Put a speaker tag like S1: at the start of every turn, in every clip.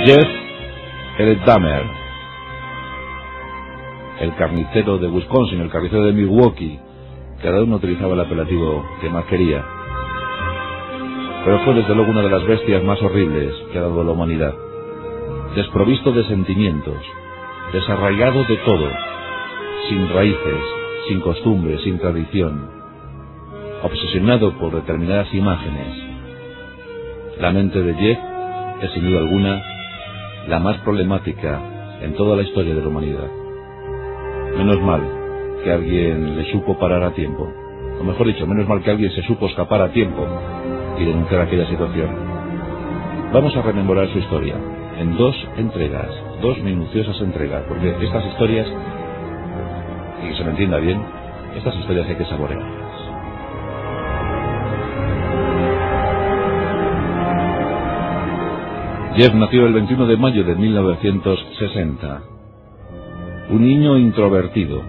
S1: Jeff L. Dahmer, el carnicero de Wisconsin, el carnicero de Milwaukee. Cada uno utilizaba el apelativo que más quería. Pero fue desde luego una de las bestias más horribles que ha dado la humanidad. Desprovisto de sentimientos, desarraigado de todo, sin raíces, sin costumbres, sin tradición, obsesionado por determinadas imágenes. La mente de Jeff es sin duda alguna la más problemática en toda la historia de la humanidad. Menos mal que alguien le supo parar a tiempo, o mejor dicho, menos mal que alguien se supo escapar a tiempo y denunciar aquella situación. Vamos a rememorar su historia en 2 entregas, 2 minuciosas entregas, porque estas historias, y que se me entienda bien, estas historias hay que saborearlas. Jeff nació el 21 de mayo de 1960. Un niño introvertido.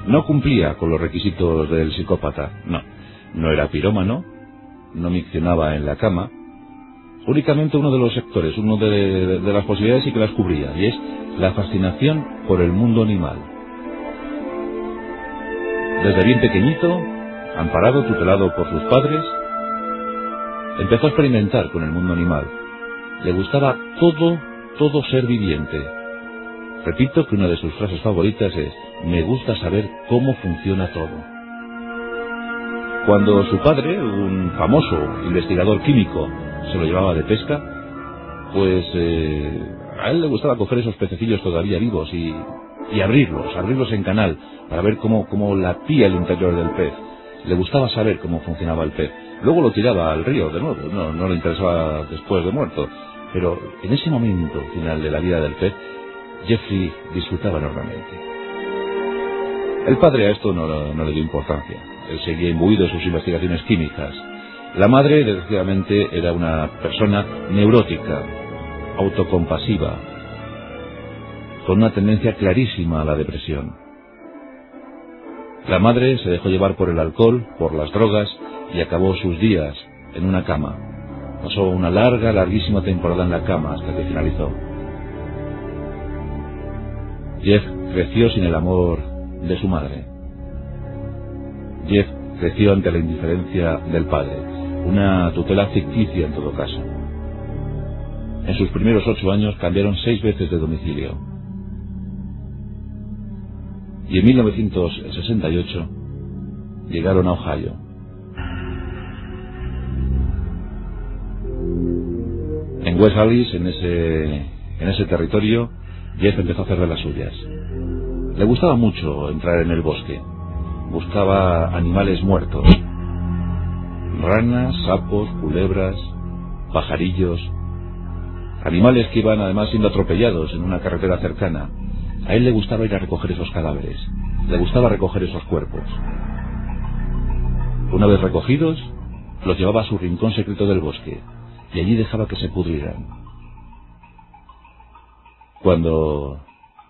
S1: No cumplía con los requisitos del psicópata. No era pirómano, no miccionaba en la cama. Únicamente uno de los sectores, uno de las posibilidades sí que las cubría, y es la fascinación por el mundo animal. Desde bien pequeñito, amparado, tutelado por sus padres, empezó a experimentar con el mundo animal. Le gustaba todo ser viviente. Repito que una de sus frases favoritas es: me gusta saber cómo funciona todo. Cuando su padre, un famoso investigador químico, se lo llevaba de pesca, pues a él le gustaba coger esos pececillos todavía vivos y abrirlos en canal para ver cómo latía el interior del pez. Le gustaba saber cómo funcionaba el pez. Luego lo tiraba al río de nuevo, no le interesaba después de muerto. Pero en ese momento final de la vida del pez, Jeffrey disfrutaba enormemente. El padre a esto no le dio importancia. Él seguía imbuido en sus investigaciones químicas. La madre, desgraciadamente, era una persona neurótica, autocompasiva, con una tendencia clarísima a la depresión. La madre se dejó llevar por el alcohol, por las drogas, y acabó sus días en una cama. Pasó una larguísima temporada en la cama hasta que finalizó. Jeff creció sin el amor de su madre. Jeff creció ante la indiferencia del padre, una tutela ficticia en todo caso. En sus primeros 8 años cambiaron 6 veces de domicilio. Y en 1968 llegaron a Ohio. En West Allis, en ese territorio, Jeff empezó a hacer de las suyas. Le gustaba mucho entrar en el bosque. Buscaba animales muertos. Ranas, sapos, culebras, pajarillos. Animales que iban además siendo atropellados en una carretera cercana. A él le gustaba ir a recoger esos cadáveres. Le gustaba recoger esos cuerpos. Una vez recogidos, los llevaba a su rincón secreto del bosque. Y allí dejaba que se pudrieran. Cuando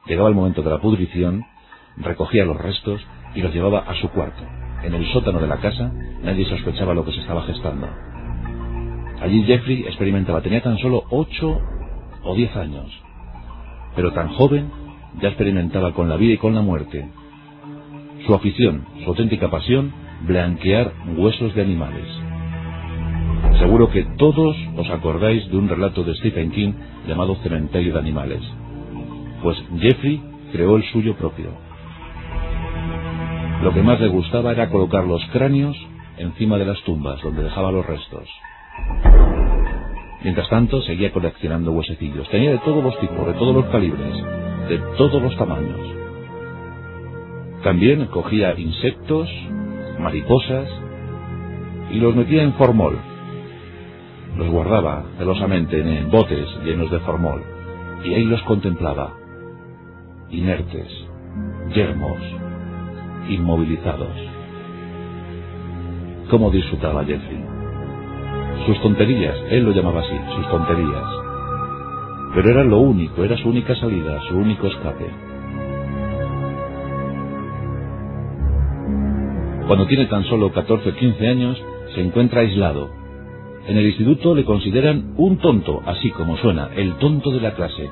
S1: llegaba el momento de la pudrición, recogía los restos y los llevaba a su cuarto. En el sótano de la casa nadie sospechaba lo que se estaba gestando. Allí Jeffrey experimentaba, tenía tan solo 8 o 10 años, pero tan joven ya experimentaba con la vida y con la muerte. Su afición, su auténtica pasión, blanquear huesos de animales. Seguro que todos os acordáis de un relato de Stephen King llamado Cementerio de Animales. Pues Jeffrey creó el suyo propio. Lo que más le gustaba era colocar los cráneos encima de las tumbas donde dejaba los restos. Mientras tanto seguía coleccionando huesecillos. Tenía de todos los tipos, de todos los calibres, de todos los tamaños. También cogía insectos, mariposas y los metía en formol. Los guardaba celosamente en botes llenos de formol, y ahí los contemplaba, inertes, yermos, inmovilizados. ¿Cómo disfrutaba Jeffrey? Sus tonterías, él lo llamaba así, sus tonterías. Pero era lo único, era su única salida, su único escape. Cuando tiene tan solo 14 o 15 años, se encuentra aislado. En el instituto le consideran un tonto, así como suena, el tonto de la clase.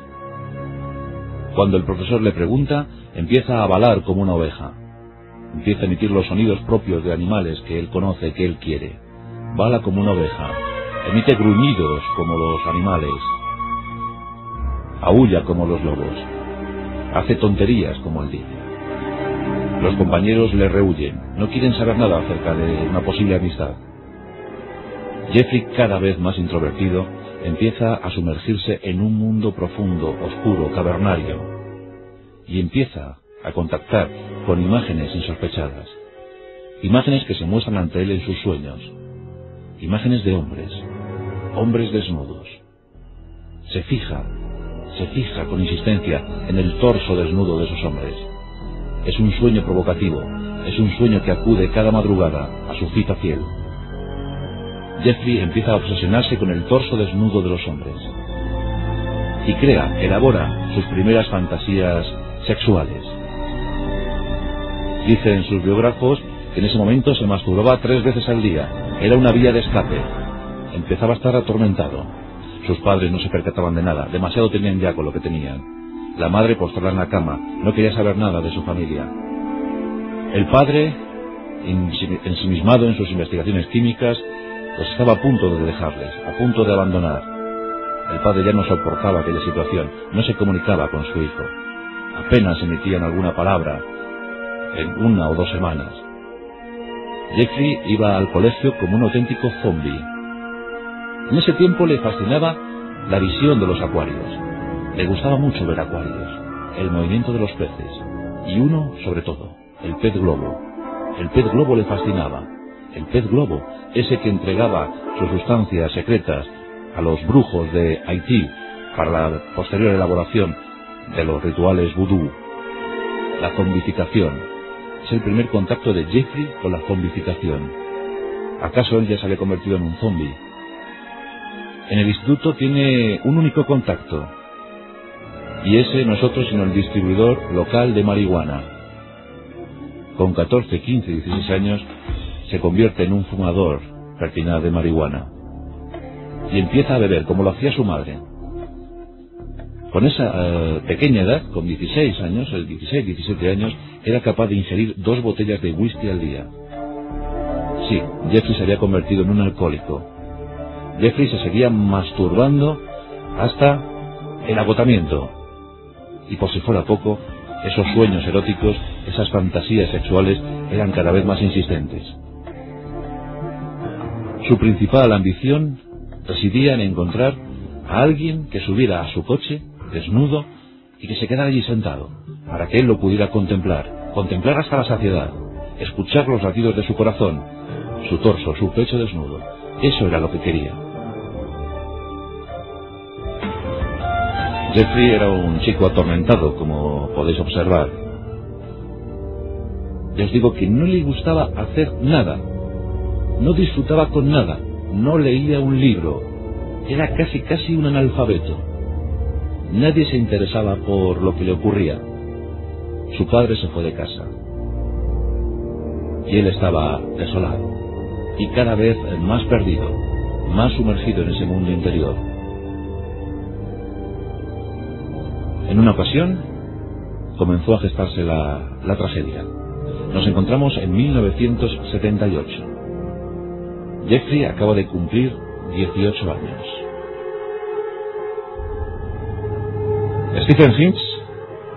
S1: Cuando el profesor le pregunta, empieza a balar como una oveja. Empieza a emitir los sonidos propios de animales que él conoce, que él quiere. Bala como una oveja. Emite gruñidos como los animales. Aúlla como los lobos. Hace tonterías como el niño. Los compañeros le rehuyen. No quieren saber nada acerca de una posible amistad. Jeffrey, cada vez más introvertido, empieza a sumergirse en un mundo profundo, oscuro, cavernario. Y empieza a contactar con imágenes insospechadas. Imágenes que se muestran ante él en sus sueños. Imágenes de hombres. Hombres desnudos. Se fija con insistencia en el torso desnudo de esos hombres. Es un sueño provocativo. Es un sueño que acude cada madrugada a su cita fiel. Jeffrey empieza a obsesionarse con el torso desnudo de los hombres. Y elabora sus primeras fantasías sexuales. Dicen sus biógrafos que en ese momento se masturbaba 3 veces al día. Era una vía de escape. Empezaba a estar atormentado. Sus padres no se percataban de nada. Demasiado tenían ya con lo que tenían. La madre, postrada en la cama, no quería saber nada de su familia. El padre, ensimismado en sus investigaciones químicas, pues estaba a punto de dejarles, a punto de abandonar. El padre ya no soportaba aquella situación, no se comunicaba con su hijo. Apenas emitían alguna palabra en 1 o 2 semanas. Jeffrey iba al colegio como un auténtico zombie. En ese tiempo le fascinaba la visión de los acuarios. Le gustaba mucho ver acuarios, el movimiento de los peces, y uno, sobre todo, el pez globo. El pez globo le fascinaba. El pez globo, ese que entregaba sus sustancias secretas a los brujos de Haití para la posterior elaboración de los rituales vudú. La zombificación. Es el primer contacto de Jeffrey con la zombificación. ¿Acaso él ya se había convertido en un zombie? En el instituto tiene un único contacto, y ese no es otro sino el distribuidor local de marihuana. Con 14, 15, 16 años se convierte en un fumador pertinaz de marihuana y empieza a beber como lo hacía su madre. Con esa pequeña edad, con 16 años, 16, 17 años, era capaz de ingerir 2 botellas de whisky al día. Sí, Jeffrey se había convertido en un alcohólico. Jeffrey se seguía masturbando hasta el agotamiento. Y por si fuera poco, esos sueños eróticos, esas fantasías sexuales eran cada vez más insistentes. Su principal ambición residía en encontrar a alguien que subiera a su coche, desnudo, y que se quedara allí sentado, para que él lo pudiera contemplar hasta la saciedad, escuchar los latidos de su corazón, su torso, su pecho desnudo. Eso era lo que quería. Jeffrey era un chico atormentado, como podéis observar. Ya os digo que no le gustaba hacer nada, no disfrutaba con nada, no leía un libro, era casi un analfabeto. Nadie se interesaba por lo que le ocurría. Su padre se fue de casa y él estaba desolado y cada vez más perdido, más sumergido en ese mundo interior. En una ocasión comenzó a gestarse la tragedia. Nos encontramos en 1978. Jeffrey acaba de cumplir 18 años. Stephen Hinch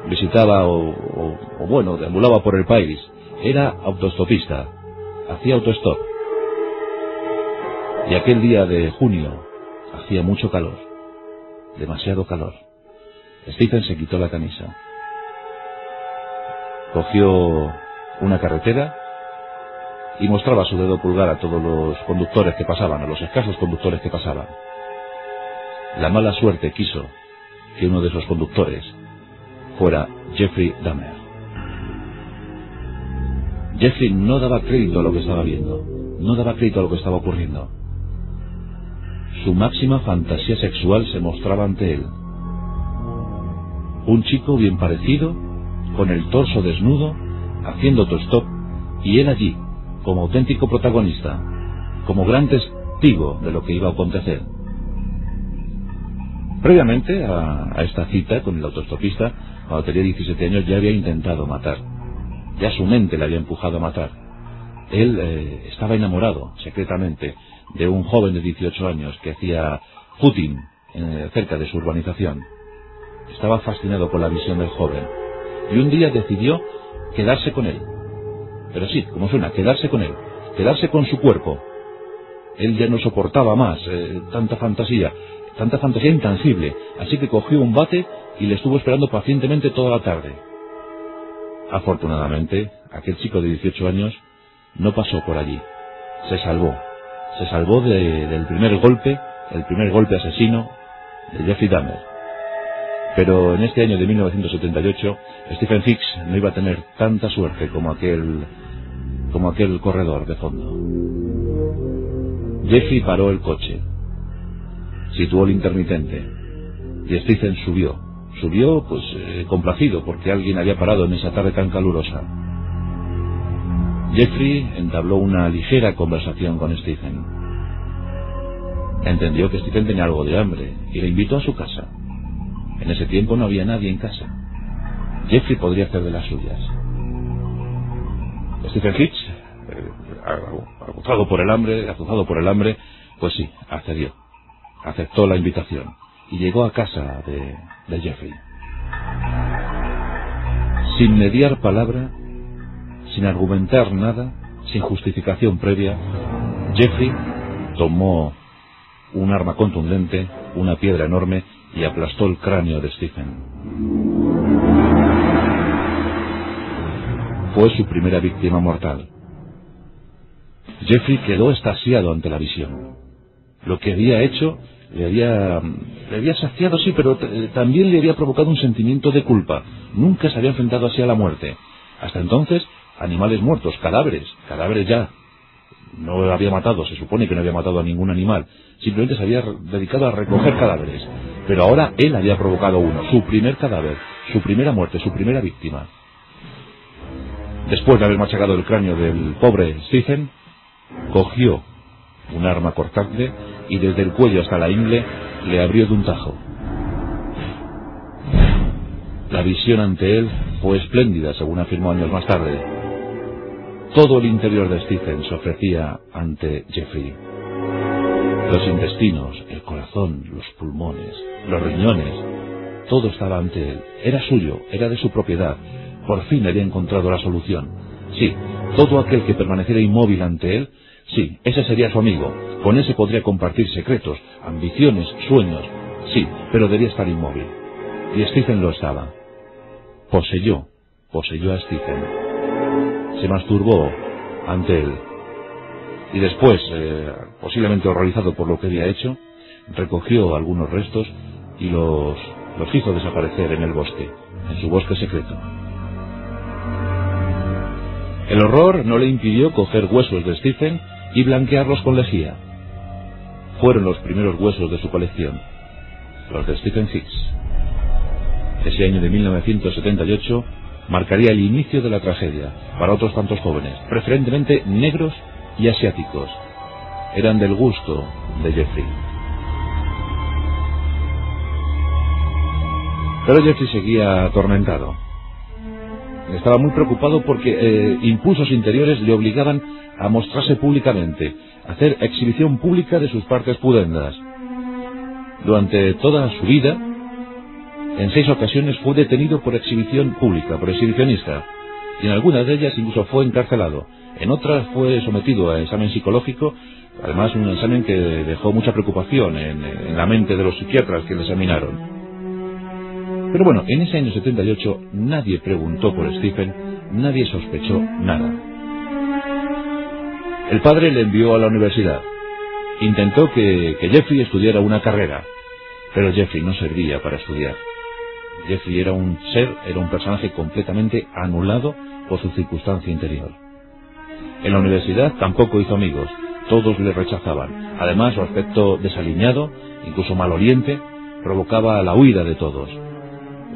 S1: visitaba bueno, deambulaba por el país. Era autoestopista, hacía autostop. Y aquel día de junio hacía mucho calor, demasiado calor. Stephen se quitó la camisa, cogió una carretera y mostraba su dedo pulgar a todos los conductores que pasaban, a los escasos conductores que pasaban. La mala suerte quiso que uno de esos conductores fuera Jeffrey Dahmer. Jeffrey no daba crédito a lo que estaba viendo, no daba crédito a lo que estaba ocurriendo. Su máxima fantasía sexual se mostraba ante él. Un chico bien parecido, con el torso desnudo, haciendo autostop, y él allí, como auténtico protagonista, como grandes testigo de lo que iba a acontecer. Previamente a esta cita con el autoestopista, cuando tenía 17 años, ya había intentado matar. Ya su mente le había empujado a matar. Él estaba enamorado, secretamente, de un joven de 18 años que hacía footing cerca de su urbanización. Estaba fascinado por la visión del joven. Y un día decidió quedarse con él. Pero sí, como suena, quedarse con él. Quedarse con su cuerpo. Él ya no soportaba más tanta fantasía intangible. Así que cogió un bate y le estuvo esperando pacientemente toda la tarde. Afortunadamente, aquel chico de 18 años no pasó por allí. Se salvó. Se salvó del primer golpe, el primer golpe asesino de Jeffrey Dahmer. Pero en este año de 1978, Stephen Hicks no iba a tener tanta suerte como aquel corredor de fondo. Jeffrey paró el coche, situó el intermitente, y Stephen subió, pues complacido porque alguien había parado en esa tarde tan calurosa. Jeffrey entabló una ligera conversación con Stephen. Entendió que Stephen tenía algo de hambre y le invitó a su casa. En ese tiempo no había nadie en casa. Jeffrey podría hacer de las suyas. Stephen Hicks, azuzado por el hambre, pues sí, accedió. Aceptó la invitación y llegó a casa de Jeffrey. Sin mediar palabra, sin argumentar nada, sin justificación previa, Jeffrey tomó un arma contundente, una piedra enorme, y aplastó el cráneo de Stephen. Fue su primera víctima mortal. Jeffrey quedó extasiado ante la visión. Lo que había hecho le había saciado, sí, pero también le había provocado un sentimiento de culpa. Nunca se había enfrentado así a la muerte. Hasta entonces, animales muertos, cadáveres ya. No había matado, se supone que no había matado a ningún animal. Simplemente se había dedicado a recoger cadáveres. Pero ahora él había provocado uno, su primer cadáver, su primera muerte, su primera víctima. Después de haber machacado el cráneo del pobre Stephen, cogió un arma cortante y desde el cuello hasta la ingle le abrió de un tajo. La visión ante él fue espléndida, según afirmó años más tarde. Todo el interior de Stephen se ofrecía ante Jeffrey. Los intestinos, el corazón, los pulmones, los riñones, todo estaba ante él. Era suyo, era de su propiedad. Por fin había encontrado la solución. Sí, todo aquel que permaneciera inmóvil ante él, sí, ese sería su amigo. Con ese podría compartir secretos, ambiciones, sueños. Sí, pero debía estar inmóvil. Y Stephen lo estaba. Poseyó a Stephen. Se masturbó ante él. Y después, posiblemente horrorizado por lo que había hecho, recogió algunos restos y los hizo desaparecer en el bosque, en su bosque secreto. El horror no le impidió coger huesos de Stephen y blanquearlos con lejía. Fueron los primeros huesos de su colección, los de Stephen Hicks. Ese año de 1978 marcaría el inicio de la tragedia para otros tantos jóvenes, preferentemente negros y asiáticos. Eran del gusto de Jeffrey. Pero Jeffrey seguía atormentado. Estaba muy preocupado porque impulsos interiores le obligaban a mostrarse públicamente, a hacer exhibición pública de sus partes pudendas. Durante toda su vida, en 6 ocasiones fue detenido por exhibición pública, por exhibicionista, y en algunas de ellas incluso fue encarcelado. En otras fue sometido a examen psicológico, además un examen que dejó mucha preocupación en la mente de los psiquiatras que le examinaron. Pero bueno, en ese año 78 nadie preguntó por Stephen, nadie sospechó nada. El padre le envió a la universidad. Intentó que Jeffrey estudiara una carrera, pero Jeffrey no servía para estudiar. Jeffrey era un personaje completamente anulado por su circunstancia interior. En la universidad tampoco hizo amigos, todos le rechazaban. Además, su aspecto desaliñado, incluso maloliente, provocaba la huida de todos.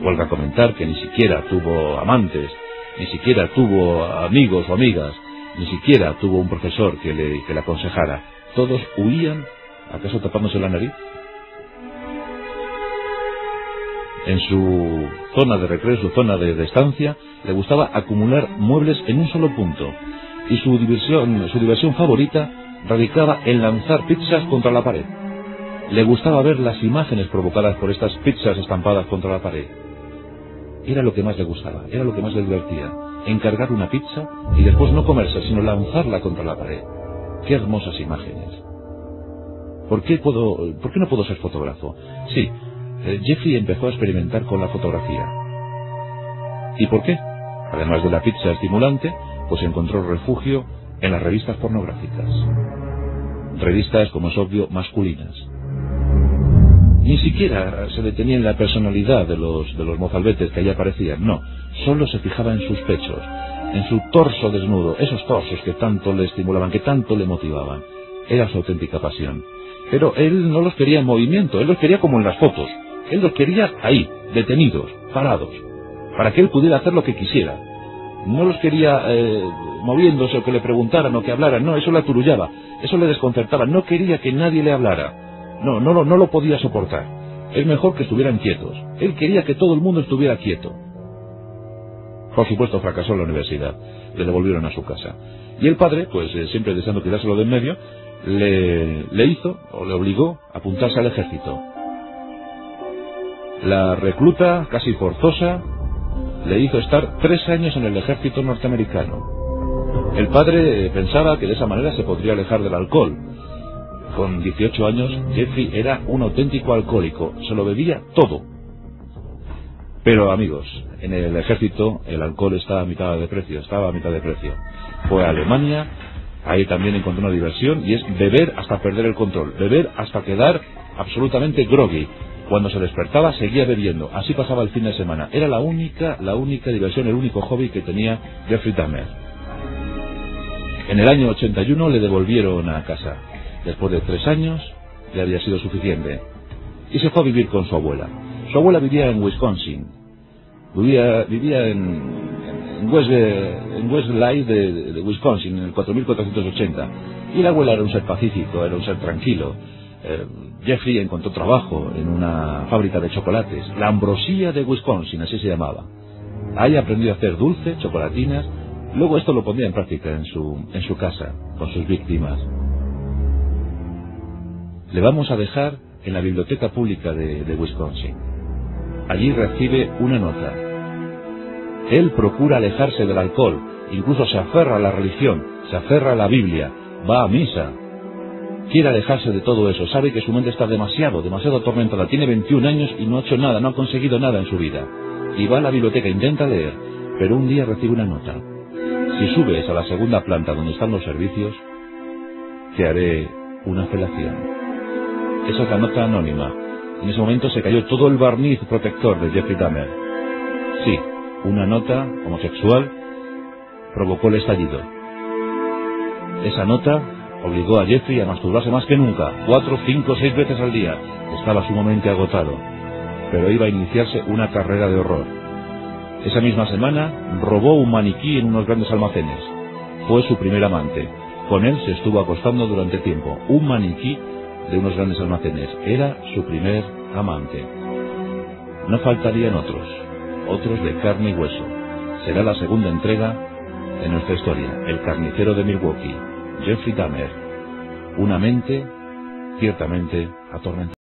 S1: Huelga comentar que ni siquiera tuvo amantes, ni siquiera tuvo amigos o amigas, ni siquiera tuvo un profesor que le aconsejara. Todos huían, acaso tapándose la nariz. En su zona de recreo, su zona de estancia, le gustaba acumular muebles en un solo punto. Y su diversión favorita radicaba en lanzar pizzas contra la pared. Le gustaba ver las imágenes provocadas por estas pizzas estampadas contra la pared. Era lo que más le gustaba, era lo que más le divertía. Encargar una pizza y después no comerse, sino lanzarla contra la pared. ¡Qué hermosas imágenes! ¿Por qué no puedo ser fotógrafo? Sí, Jeffrey empezó a experimentar con la fotografía. ¿Y por qué? Además de la pizza estimulante, pues encontró refugio en las revistas pornográficas. Revistas, como es obvio, masculinas. Ni siquiera se detenía en la personalidad de los mozalbetes que allí aparecían, no, solo se fijaba en sus pechos, en su torso desnudo, esos torsos que tanto le estimulaban, que tanto le motivaban. Era su auténtica pasión. Pero él no los quería en movimiento, él los quería como en las fotos. Él los quería ahí, detenidos, parados, para que él pudiera hacer lo que quisiera. No los quería moviéndose o que le preguntaran o que hablaran, no, eso le aturullaba, eso le desconcertaba, no quería que nadie le hablara. No lo podía soportar. Es mejor que estuvieran quietos. Él quería que todo el mundo estuviera quieto. Por supuesto fracasó en la universidad. Le devolvieron a su casa. Y el padre, pues siempre deseando quitárselo de en medio, le obligó a apuntarse al ejército. La recluta, casi forzosa, le hizo estar 3 años en el ejército norteamericano. El padre pensaba que de esa manera se podría alejar del alcohol. Con 18 años, Jeffrey era un auténtico alcohólico, se lo bebía todo. Pero amigos, en el ejército el alcohol estaba a mitad de precio. Fue a Alemania, ahí también encontró una diversión, y es beber hasta perder el control, beber hasta quedar absolutamente groggy. Cuando se despertaba seguía bebiendo, así pasaba el fin de semana. Era la única diversión, el único hobby que tenía Jeffrey Dahmer. En el año 81 le devolvieron a casa. Después de 3 años, le había sido suficiente. Y se fue a vivir con su abuela. Su abuela vivía en Wisconsin. Vivía en Westlake de Wisconsin, en el 4480. Y la abuela era un ser pacífico, era un ser tranquilo. Jeffrey encontró trabajo en una fábrica de chocolates, la Ambrosía de Wisconsin, así se llamaba. Ahí aprendió a hacer dulces, chocolatinas. Luego esto lo pondría en práctica en su casa, con sus víctimas. Le vamos a dejar en la biblioteca pública de Wisconsin. Allí recibe una nota. Él procura alejarse del alcohol, incluso se aferra a la religión, se aferra a la Biblia, va a misa. Quiere alejarse de todo eso, sabe que su mente está demasiado atormentada, tiene 21 años y no ha hecho nada, no ha conseguido nada en su vida. Y va a la biblioteca, intenta leer, pero un día recibe una nota. Si subes a la segunda planta donde están los servicios, te haré una felación. Esa es la nota anónima. En ese momento se cayó todo el barniz protector de Jeffrey Dahmer. Sí, una nota homosexual provocó el estallido. Esa nota obligó a Jeffrey a masturbarse más que nunca, 4, 5, 6 veces al día. Estaba sumamente agotado, pero iba a iniciarse una carrera de horror. Esa misma semana robó un maniquí en unos grandes almacenes. Fue su primer amante. Con él se estuvo acostando durante tiempo. Un maniquí de unos grandes almacenes. Era su primer amante. No faltarían otros de carne y hueso. Será la segunda entrega de nuestra historia, El carnicero de Milwaukee, Jeffrey Dahmer, una mente ciertamente atormentada.